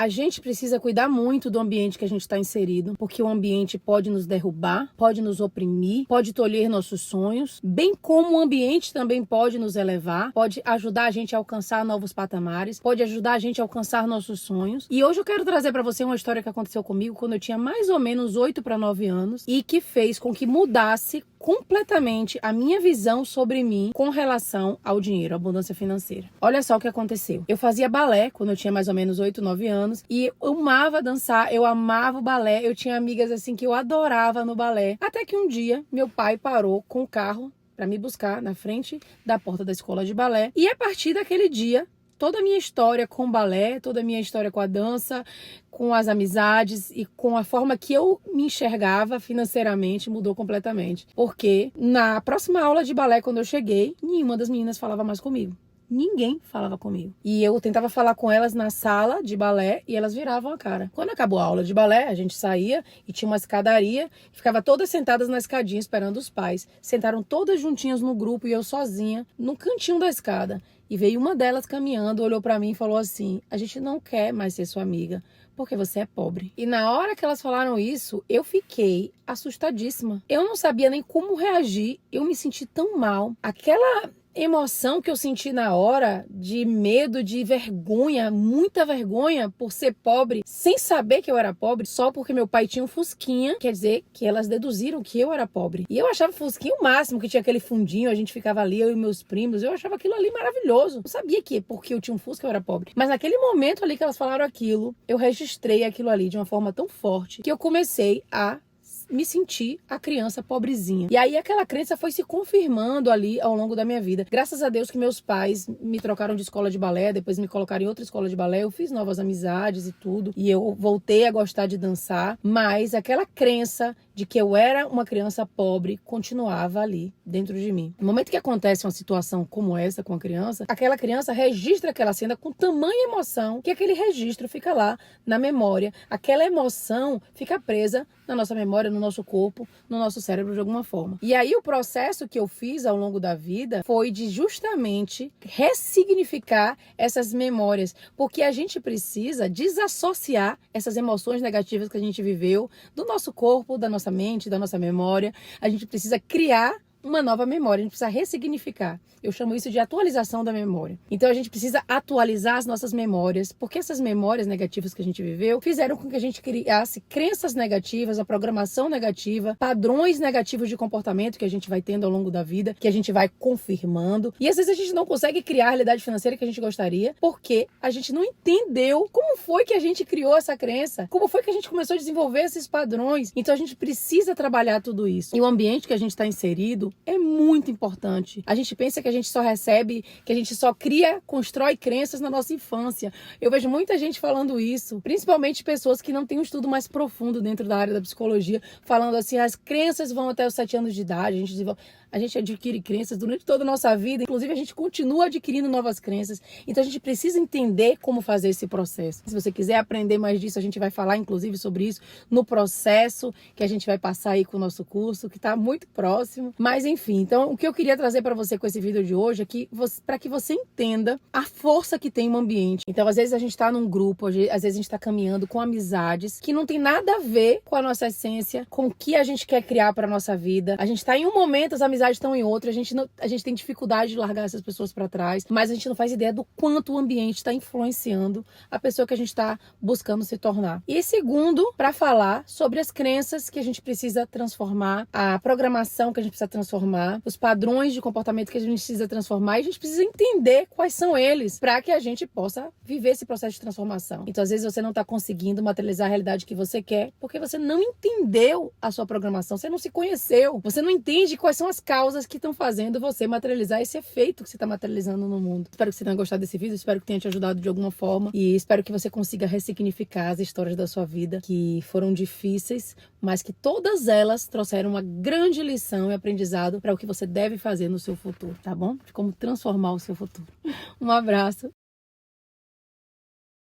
A gente precisa cuidar muito do ambiente que a gente está inserido, porque o ambiente pode nos derrubar, pode nos oprimir, pode tolher nossos sonhos, bem como o ambiente também pode nos elevar, pode ajudar a gente a alcançar novos patamares, pode ajudar a gente a alcançar nossos sonhos. E hoje eu quero trazer para você uma história que aconteceu comigo quando eu tinha mais ou menos 8 para 9 anos e que fez com que mudasse completamente a minha visão sobre mim com relação ao dinheiro, à abundância financeira. Olha só o que aconteceu. Eu fazia balé quando eu tinha mais ou menos 8, 9 anos e eu amava dançar, eu amava o balé, eu tinha amigas assim que eu adorava no balé. Até que um dia meu pai parou com o carro para me buscar na frente da porta da escola de balé e a partir daquele dia toda a minha história com o balé, toda a minha história com a dança, com as amizades e com a forma que eu me enxergava financeiramente mudou completamente. Porque na próxima aula de balé, quando eu cheguei, nenhuma das meninas falava mais comigo. Ninguém falava comigo. E eu tentava falar com elas na sala de balé e elas viravam a cara. Quando acabou a aula de balé, a gente saía e tinha uma escadaria e ficava todas sentadas na escadinha esperando os pais. Sentaram todas juntinhas no grupo e eu sozinha no cantinho da escada. E veio uma delas caminhando, olhou pra mim e falou assim: a gente não quer mais ser sua amiga, porque você é pobre. E na hora que elas falaram isso, eu fiquei assustadíssima. Eu não sabia nem como reagir, eu me senti tão mal. Aquela emoção que eu senti na hora de medo, de vergonha, muita vergonha por ser pobre, sem saber que eu era pobre, só porque meu pai tinha um Fusquinha, quer dizer que elas deduziram que eu era pobre. E eu achava o Fusquinha o máximo, que tinha aquele fundinho, a gente ficava ali, eu e meus primos, eu achava aquilo ali maravilhoso. Eu sabia que porque eu tinha um Fusca eu era pobre. Mas naquele momento ali que elas falaram aquilo, eu registrei aquilo ali de uma forma tão forte que eu comecei a me senti a criança pobrezinha. E aí aquela crença foi se confirmando ali ao longo da minha vida. Graças a Deus que meus pais me trocaram de escola de balé, depois me colocaram em outra escola de balé, eu fiz novas amizades e tudo, e eu voltei a gostar de dançar, mas aquela crença de que eu era uma criança pobre continuava ali dentro de mim. No momento que acontece uma situação como essa com a criança, aquela criança registra aquela cena com tamanha emoção que aquele registro fica lá na memória. Aquela emoção fica presa na nossa memória, no nosso corpo, no nosso cérebro de alguma forma. E aí o processo que eu fiz ao longo da vida foi de justamente ressignificar essas memórias, porque a gente precisa desassociar essas emoções negativas que a gente viveu do nosso corpo, da nossa mente, da nossa memória. A gente precisa criar uma nova memória, a gente precisa ressignificar. Eu chamo isso de atualização da memória. Então a gente precisa atualizar as nossas memórias, porque essas memórias negativas que a gente viveu fizeram com que a gente criasse crenças negativas, a programação negativa, padrões negativos de comportamento que a gente vai tendo ao longo da vida, que a gente vai confirmando. E às vezes a gente não consegue criar a realidade financeira que a gente gostaria, porque a gente não entendeu como foi que a gente criou essa crença, como foi que a gente começou a desenvolver esses padrões. Então a gente precisa trabalhar tudo isso. E o ambiente que a gente está inserido é muito importante. A gente pensa que a gente só recebe, que a gente só cria, constrói crenças na nossa infância. Eu vejo muita gente falando isso, principalmente pessoas que não têm um estudo mais profundo dentro da área da psicologia, falando assim, as crenças vão até os 7 anos de idade, a gente adquire crenças durante toda a nossa vida, inclusive a gente continua adquirindo novas crenças. Então a gente precisa entender como fazer esse processo. Se você quiser aprender mais disso, a gente vai falar inclusive sobre isso no processo que a gente vai passar aí com o nosso curso, que está muito próximo. Mas enfim, então o que eu queria trazer para você com esse vídeo de hoje é que para que você entenda a força que tem um ambiente. Então às vezes a gente está num grupo, às vezes a gente está caminhando com amizades que não tem nada a ver com a nossa essência, com o que a gente quer criar para nossa vida. A gente está em um momento, as amizades estão em outro, a gente tem dificuldade de largar essas pessoas para trás, mas a gente não faz ideia do quanto o ambiente está influenciando a pessoa que a gente está buscando se tornar. E segundo, para falar sobre as crenças que a gente precisa transformar, a programação que a gente precisa transformar, os padrões de comportamento que a gente precisa transformar, e a gente precisa entender quais são eles para que a gente possa viver esse processo de transformação. Então, às vezes você não está conseguindo materializar a realidade que você quer porque você não entendeu a sua programação, você não se conheceu, você não entende quais são as causas que estão fazendo você materializar esse efeito que você está materializando no mundo. Espero que você tenha gostado desse vídeo, espero que tenha te ajudado de alguma forma e espero que você consiga ressignificar as histórias da sua vida que foram difíceis, mas que todas elas trouxeram uma grande lição e aprendizado para o que você deve fazer no seu futuro, tá bom? De como transformar o seu futuro. Um abraço